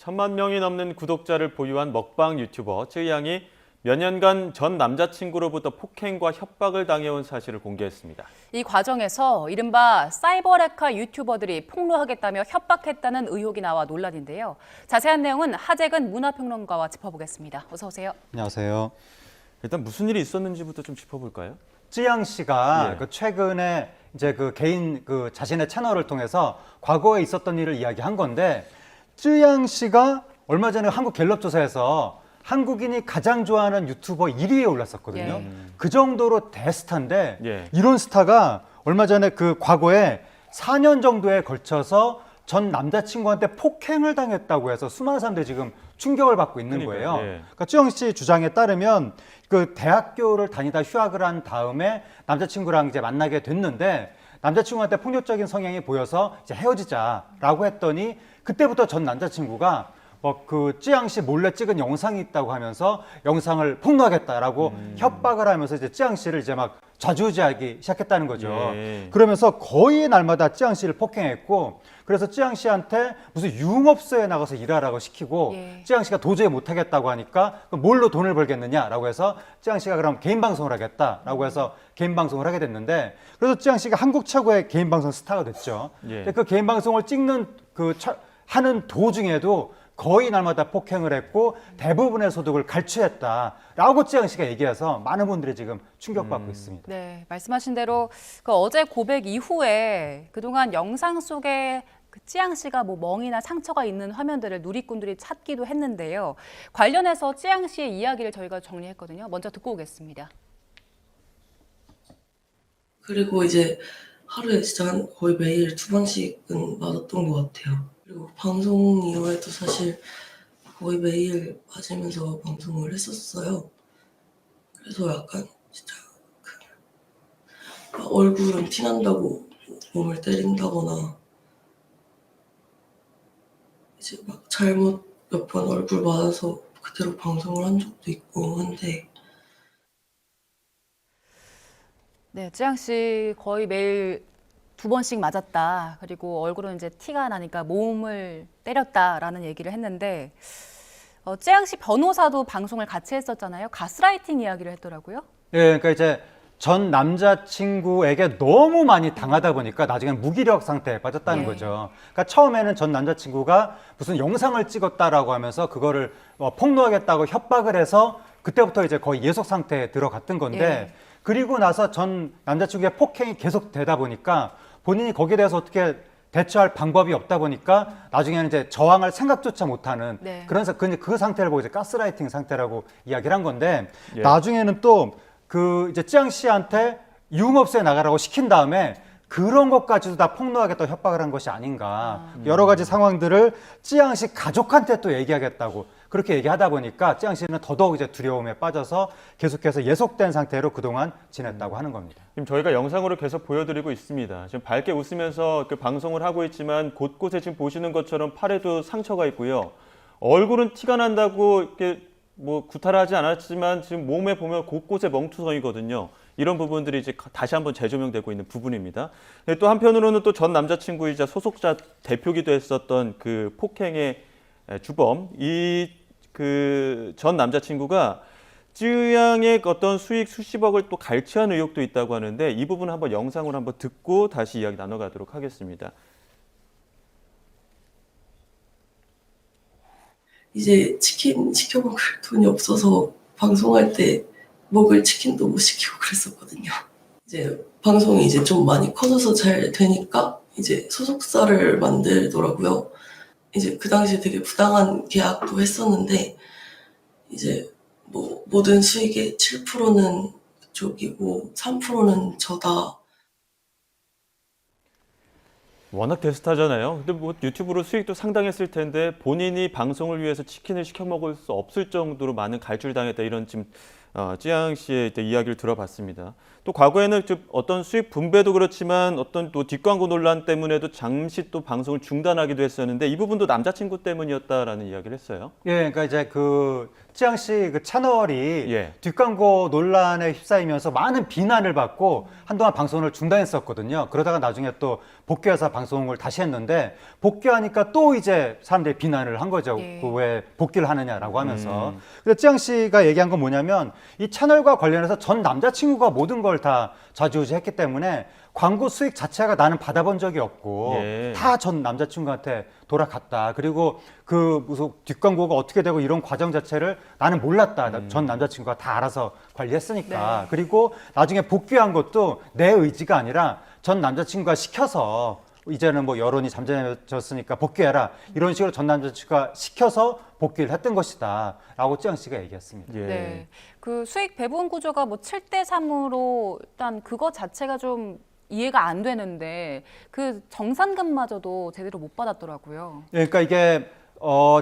천만 명이 넘는 구독자를 보유한 먹방 유튜버 쯔양이 몇 년간 전 남자친구로부터 폭행과 협박을 당해온 사실을 공개했습니다. 이 과정에서 이른바 사이버레카 유튜버들이 폭로하겠다며 협박했다는 의혹이 나와 논란인데요. 자세한 내용은 하재근 문화평론가와 짚어보겠습니다. 어서 오세요. 안녕하세요. 일단 무슨 일이 있었는지부터 좀 짚어볼까요? 쯔양 씨가 예. 최근에 이제 개인 자신의 채널을 통해서 과거에 있었던 일을 이야기한 건데, 쯔양 씨가 얼마 전에 한국 갤럽 조사에서 한국인이 가장 좋아하는 유튜버 1위에 올랐었거든요. 예. 그 정도로 대스타인데, 예. 이런 스타가 얼마 전에 과거에 4년 정도에 걸쳐서 전 남자친구한테 폭행을 당했다고 해서 수많은 사람들이 지금 충격을 받고 있는 그러니까요. 거예요. 예. 그러니까 쯔영 씨 주장에 따르면 대학교를 다니다 휴학을 한 다음에 남자친구랑 이제 만나게 됐는데, 남자친구한테 폭력적인 성향이 보여서 이제 헤어지자라고 했더니, 그때부터 전 남자친구가 쯔양 씨 몰래 찍은 영상이 있다고 하면서 영상을 폭로하겠다라고 협박을 하면서 이제 쯔양 씨를 이제 막 좌지우지하기 시작했다는 거죠. 예. 그러면서 거의 날마다 쯔양 씨를 폭행했고, 그래서 쯔양 씨한테 무슨 유흥업소에 나가서 일하라고 시키고, 예. 쯔양 씨가 도저히 못하겠다고 하니까 그럼 뭘로 돈을 벌겠느냐라고 해서 쯔양 씨가 그럼 개인 방송을 하겠다라고 해서 개인 방송을 하게 됐는데, 그래서 쯔양 씨가 한국 최고의 개인 방송 스타가 됐죠. 예. 근데 그 개인 방송을 찍는 하는 도중에도 거의 날마다 폭행을 했고 대부분의 소득을 갈취했다라고 쯔양 씨가 얘기해서 많은 분들이 지금 충격받고 있습니다. 네, 말씀하신 대로 어제 고백 이후에 그동안 영상 속에 쯔양 씨가 멍이나 상처가 있는 화면들을 누리꾼들이 찾기도 했는데요. 관련해서 쯔양 씨의 이야기를 저희가 정리했거든요. 먼저 듣고 오겠습니다. 그리고 이제 하루에 진짜 거의 매일 2번씩은 맞았던 것 같아요. 그리고 방송 이후에도 사실 거의 매일 맞으면서 방송을 했었어요. 그래서 약간 진짜 막 얼굴은 티난다고 몸을 때린다거나 이제 막 잘못 몇 번 얼굴 맞아서 그대로 방송을 한 적도 있고 한데, 네, 쯔양 씨 거의 매일 2번씩 맞았다. 그리고 얼굴은 이제 티가 나니까 몸을 때렸다라는 얘기를 했는데, 쯔양 씨 변호사도 방송을 같이 했었잖아요. 가스라이팅 이야기를 했더라고요. 예, 그러니까 이제 전 남자친구에게 너무 많이 당하다 보니까 나중엔 무기력 상태에 빠졌다는 예. 거죠. 그러니까 처음에는 전 남자친구가 무슨 영상을 찍었다라고 하면서 그거를 폭로하겠다고 협박을 해서 그때부터 이제 거의 예속 상태에 들어갔던 건데, 예. 그리고 나서 전 남자친구의 폭행이 계속 되다 보니까 본인이 거기에 대해서 어떻게 대처할 방법이 없다 보니까 나중에는 이제 저항할 생각조차 못하는 네. 그런 그 상태를 보고 이제 가스라이팅 상태라고 이야기를 한 건데, 예. 나중에는 또 이제 쯔양 씨한테 유흥업소에 나가라고 시킨 다음에 그런 것까지도 다 폭로하겠다고 협박을 한 것이 아닌가. 여러 가지 상황들을 쯔양 씨 가족한테 또 얘기하겠다고 그렇게 얘기하다 보니까 쯔양 씨는 더더욱 이제 두려움에 빠져서 계속해서 예속된 상태로 그동안 지냈다고 하는 겁니다. 지금 저희가 영상으로 계속 보여드리고 있습니다. 지금 밝게 웃으면서 방송을 하고 있지만 곳곳에 지금 보시는 것처럼 팔에도 상처가 있고요. 얼굴은 티가 난다고 이렇게 구타를 하지 않았지만 지금 몸에 보면 곳곳에 멍투성이거든요. 이런 부분들이 이제 다시 한번 재조명되고 있는 부분입니다. 또 한편으로는 또 전 남자친구이자 소속자 대표기도 했었던 그 폭행의 주범, 전 남자친구가 쯔양의 어떤 수익 수십억을 또 갈취한 의혹도 있다고 하는데, 이 부분 한번 영상으로 한번 듣고 다시 이야기 나눠가도록 하겠습니다. 이제 치킨 시켜 먹을 돈이 없어서 방송할 때 먹을 치킨도 못 시키고 그랬었거든요. 이제 방송이 이제 좀 많이 커져서 잘 되니까 이제 소속사를 만들더라고요. 이제 그 당시에 되게 부당한 계약도 했었는데, 이제 모든 수익의 7%는 그쪽이고 3%는 저다. 워낙 대스타잖아요. 근데 유튜브로 수익도 상당했을 텐데 본인이 방송을 위해서 치킨을 시켜 먹을 수 없을 정도로 많은 갈취를 당했다, 이런 지금 찌양 씨의 이제 이야기를 들어봤습니다. 또 과거에는 좀 어떤 수익 분배도 그렇지만 어떤 또 뒷광고 논란 때문에도 잠시 또 방송을 중단하기도 했었는데 이 부분도 남자친구 때문이었다라는 이야기를 했어요. 예, 그러니까 이제 그 찌양 씨 그 채널이 예. 뒷광고 논란에 휩싸이면서 많은 비난을 받고 한동안 방송을 중단했었거든요. 그러다가 나중에 또 복귀해서 방송을 다시 했는데 복귀하니까 또 이제 사람들이 비난을 한 거죠. 예. 그 왜 복귀를 하느냐라고 하면서. 그래서 찌양 씨가 얘기한 건 뭐냐면 이 채널과 관련해서 전 남자친구가 모든 걸 다 좌지우지했기 때문에 광고 수익 자체가 나는 받아본 적이 없고 예. 다 전 남자친구한테 돌아갔다. 그리고 그 무슨 뒷광고가 어떻게 되고 이런 과정 자체를 나는 몰랐다. 전 남자친구가 다 알아서 관리했으니까. 네. 그리고 나중에 복귀한 것도 내 의지가 아니라 전 남자친구가 시켜서 이제는 뭐 여론이 잠잠해졌으니까 복귀해라. 이런 식으로 전 남자친구가 시켜서 복귀를 했던 것이다. 라고 찌양 씨가 얘기했습니다. 예. 네. 그 수익 배분 구조가 뭐 7대 3으로 일단 그거 자체가 좀 이해가 안 되는데 그 정산금마저도 제대로 못 받았더라고요. 예, 그러니까 이게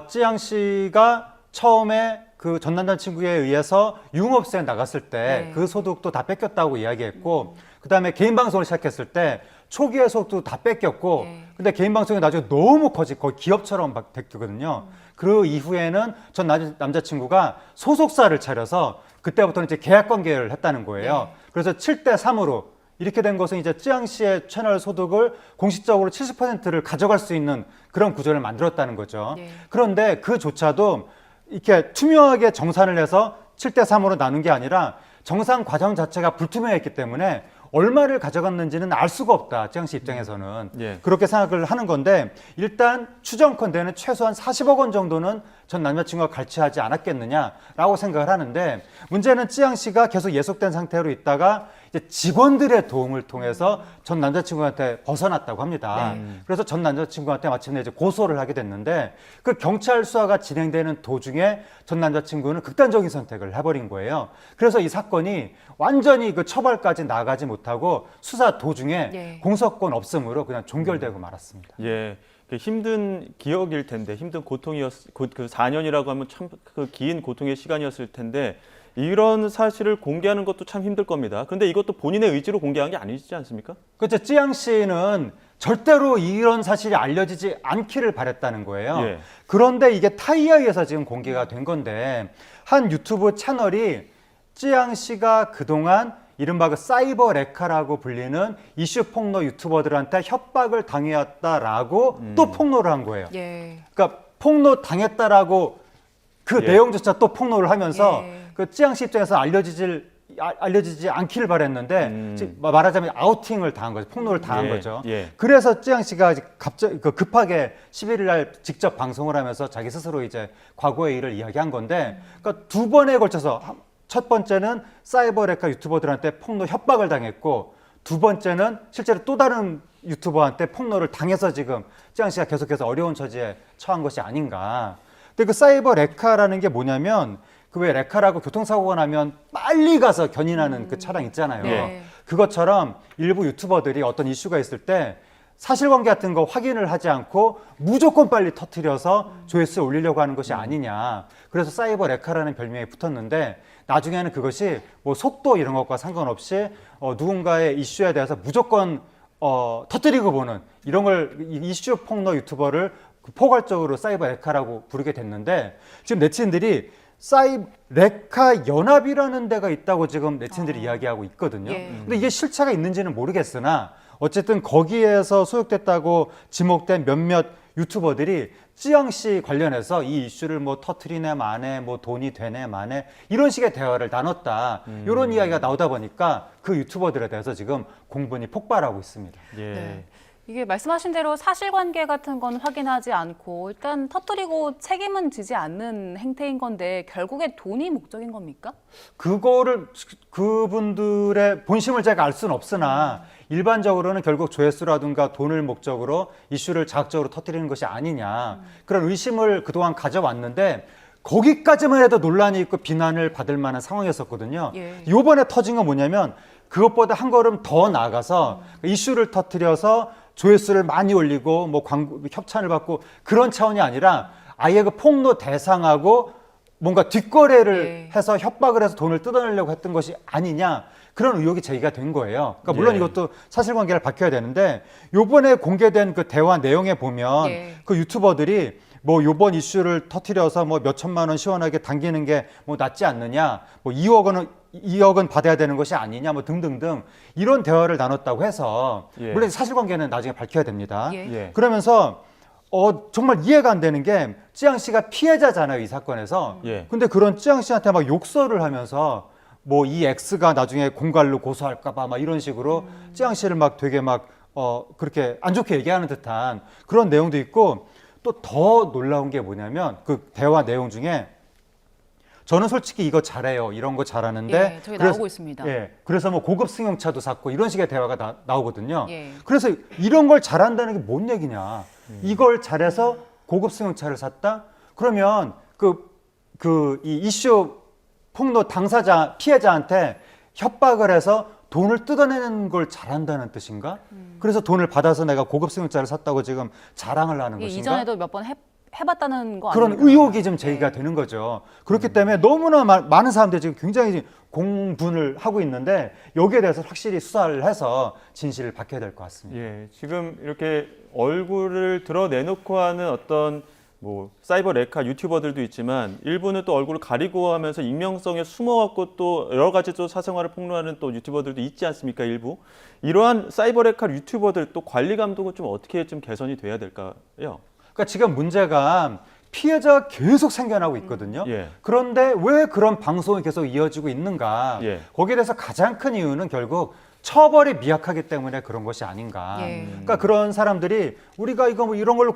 찌양 씨가 처음에 그 전 남자친구에 의해서 융업소에 나갔을 때 네. 그 소득도 다 뺏겼다고 이야기했고 그다음에 개인 방송을 시작했을 때 초기의 소득도 다 뺏겼고 네. 근데 개인 방송이 나중에 너무 커지고 거의 기업처럼 막 됐거든요. 그 이후에는 전 남자친구가 소속사를 차려서 그때부터는 이제 계약 관계를 했다는 거예요. 네. 그래서 7대 3으로 이렇게 된 것은 이제 찌양 씨의 채널 소득을 공식적으로 70%를 가져갈 수 있는 그런 구조를 만들었다는 거죠. 네. 그런데 그조차도 이렇게 투명하게 정산을 해서 7대 3으로 나눈 게 아니라 정산 과정 자체가 불투명했기 때문에 얼마를 가져갔는지는 알 수가 없다. 찌양 씨 입장에서는. 예. 그렇게 생각을 하는 건데 일단 추정컨대는 최소한 40억 원 정도는 전 남자친구가 갈취하지 않았겠느냐라고 생각을 하는데 문제는 찌양 씨가 계속 예속된 상태로 있다가 이제 직원들의 도움을 통해서 전 남자친구한테 벗어났다고 합니다. 그래서 전 남자친구한테 마침내 이제 고소를 하게 됐는데 그 경찰 수사가 진행되는 도중에 전 남자친구는 극단적인 선택을 해버린 거예요. 그래서 이 사건이 완전히 그 처벌까지 나가지 못하고 수사 도중에 예. 공소권 없음으로 그냥 종결되고 말았습니다. 예. 그 힘든 기억일 텐데 힘든 고통이었 그 4년이라고 하면 참 그 긴 고통의 시간이었을 텐데 이런 사실을 공개하는 것도 참 힘들 겁니다. 그런데 이것도 본인의 의지로 공개한 게 아니지 않습니까? 그렇죠. 찌양 씨는 절대로 이런 사실이 알려지지 않기를 바랬다는 거예요. 예. 그런데 이게 타이에 의해서 지금 공개가 된 건데 한 유튜브 채널이 찌양 씨가 그동안 이른바 그 사이버 레카라고 불리는 이슈 폭로 유튜버들한테 협박을 당해왔다라고 또 폭로를 한 거예요. 예. 그러니까 폭로 당했다라고 그 예. 내용조차 또 폭로를 하면서 예. 그 찌양 씨 입장에서 알려지지 않기를 바랬는데 말하자면 아우팅을 당한 거죠. 폭로를 당한 예. 거죠. 예. 그래서 찌양 씨가 갑자기 급하게 11일 날 직접 방송을 하면서 자기 스스로 이제 과거의 일을 이야기한 건데 그러니까 두 번에 걸쳐서 첫 번째는 사이버 레카 유튜버들한테 폭로 협박을 당했고 두 번째는 실제로 또 다른 유튜버한테 폭로를 당해서 지금 찌양 씨가 계속해서 어려운 처지에 처한 것이 아닌가. 근데 그 사이버 레카라는 게 뭐냐면 그 왜 레카라고 교통사고가 나면 빨리 가서 견인하는 그 차량 있잖아요. 네. 그것처럼 일부 유튜버들이 어떤 이슈가 있을 때 사실관계 같은 거 확인을 하지 않고 무조건 빨리 터뜨려서 조회수를 올리려고 하는 것이 아니냐. 그래서 사이버 레카라는 별명이 붙었는데 나중에는 그것이 뭐 속도 이런 것과 상관없이 누군가의 이슈에 대해서 무조건 터뜨리고 보는 이런 걸 이슈 폭로 유튜버를 포괄적으로 사이버 레카라고 부르게 됐는데 지금 네티즌들이 레카 연합이라는 데가 있다고 지금 네티즌들이 이야기하고 있거든요. 예. 근데 이게 실체가 있는지는 모르겠으나 어쨌든 거기에서 소속됐다고 지목된 몇몇 유튜버들이 찌양 씨 관련해서 이 이슈를 뭐 터트리네 마네 뭐 돈이 되네 마네 이런 식의 대화를 나눴다. 이런 이야기가 나오다 보니까 그 유튜버들에 대해서 지금 공분이 폭발하고 있습니다. 예. 네. 이게 말씀하신 대로 사실관계 같은 건 확인하지 않고 일단 터뜨리고 책임은 지지 않는 행태인 건데 결국에 돈이 목적인 겁니까? 그거를 그분들의 본심을 제가 알 수는 없으나 일반적으로는 결국 조회수라든가 돈을 목적으로 이슈를 자극적으로 터뜨리는 것이 아니냐 그런 의심을 그동안 가져왔는데 거기까지만 해도 논란이 있고 비난을 받을 만한 상황이었었거든요. 예. 이번에 터진 건 뭐냐면 그것보다 한 걸음 더 나아가서 이슈를 터뜨려서 조회수를 많이 올리고 뭐 광고 협찬을 받고 그런 차원이 아니라 아예 그 폭로 대상하고 뭔가 뒷거래를 예. 해서 협박을 해서 돈을 뜯어내려고 했던 것이 아니냐 그런 의혹이 제기가 된 거예요. 그러니까 물론 예. 이것도 사실관계를 밝혀야 되는데 요번에 공개된 그 대화 내용에 보면 예. 그 유튜버들이 뭐 요번 이슈를 터뜨려서 뭐 몇 천만 원 시원하게 당기는 게 뭐 낫지 않느냐, 뭐 2억은 받아야 되는 것이 아니냐, 뭐 등등등 이런 대화를 나눴다고 해서 예. 물론 사실관계는 나중에 밝혀야 됩니다. 예. 예. 그러면서 정말 이해가 안 되는 게 찌양 씨가 피해자잖아요, 이 사건에서. 예. 근데 그런 찌양 씨한테 막 욕설을 하면서 뭐 이 X가 나중에 공갈로 고소할까봐 막 이런 식으로 찌양 씨를 막 되게 막 그렇게 안 좋게 얘기하는 듯한 그런 내용도 있고 또 더 놀라운 게 뭐냐면 그 대화 내용 중에 저는 솔직히 이거 잘해요. 이런 거 잘하는데. 예, 저기 나오고 있습니다. 예. 그래서 뭐 고급 승용차도 샀고 이런 식의 대화가 나오거든요. 예. 그래서 이런 걸 잘한다는 게 뭔 얘기냐. 이걸 잘해서 고급 승용차를 샀다? 그러면 이 이슈 폭로 당사자, 피해자한테 협박을 해서 돈을 뜯어내는 걸 잘한다는 뜻인가? 그래서 돈을 받아서 내가 고급 승용차를 샀다고 지금 자랑을 하는 이게 것인가? 이전에도 몇 번 해봤다는 거 그런 아닙니까? 의혹이 좀 제기가 예. 되는 거죠. 그렇기 때문에 너무나 많은 사람들이 지금 굉장히 공분을 하고 있는데 여기에 대해서 확실히 수사를 해서 진실을 밝혀야 될 것 같습니다. 예, 지금 이렇게 얼굴을 드러내놓고 하는 어떤 뭐 사이버 레카 유튜버들도 있지만 일부는 또 얼굴을 가리고 하면서 익명성에 숨어갖고 또 여러 가지 또 사생활을 폭로하는 또 유튜버들도 있지 않습니까? 일부 이러한 사이버 레카 유튜버들 또 관리 감독은 좀 어떻게 좀 개선이 돼야 될까요? 그러니까 지금 문제가 피해자가 계속 생겨나고 있거든요. 예. 그런데 왜 그런 방송이 계속 이어지고 있는가? 예. 거기에 대해서 가장 큰 이유는 결국 처벌이 미약하기 때문에 그런 것이 아닌가. 예. 그러니까 그런 사람들이 우리가 이거 뭐 이런 걸로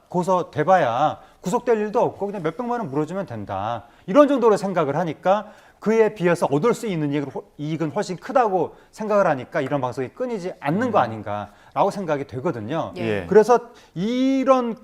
고소돼봐야 구속될 일도 없고 그냥 몇백만 원 물어주면 된다. 이런 정도로 생각을 하니까 그에 비해서 얻을 수 있는 이익은 훨씬 크다고 생각을 하니까 이런 방송이 끊이지 않는 거 아닌가라고 생각이 되거든요. 예. 그래서 이런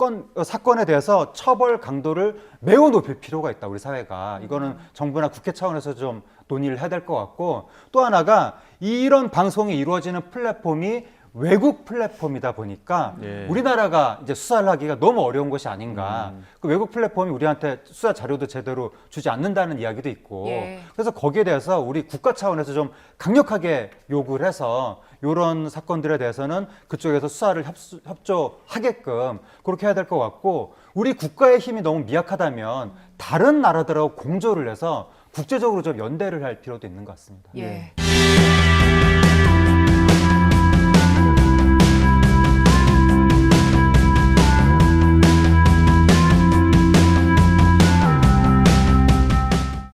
사건에 대해서 처벌 강도를 매우 높일 필요가 있다, 우리 사회가. 이거는 정부나 국회 차원에서 좀 논의를 해야 될 것 같고 또 하나가 이런 방송이 이루어지는 플랫폼이 외국 플랫폼이다 보니까 예. 우리나라가 이제 수사를 하기가 너무 어려운 것이 아닌가. 그 외국 플랫폼이 우리한테 수사 자료도 제대로 주지 않는다는 이야기도 있고. 예. 그래서 거기에 대해서 우리 국가 차원에서 좀 강력하게 요구를 해서 이런 사건들에 대해서는 그쪽에서 수사를 협조하게끔 그렇게 해야 될 것 같고 우리 국가의 힘이 너무 미약하다면 다른 나라들하고 공조를 해서 국제적으로 좀 연대를 할 필요도 있는 것 같습니다. 예.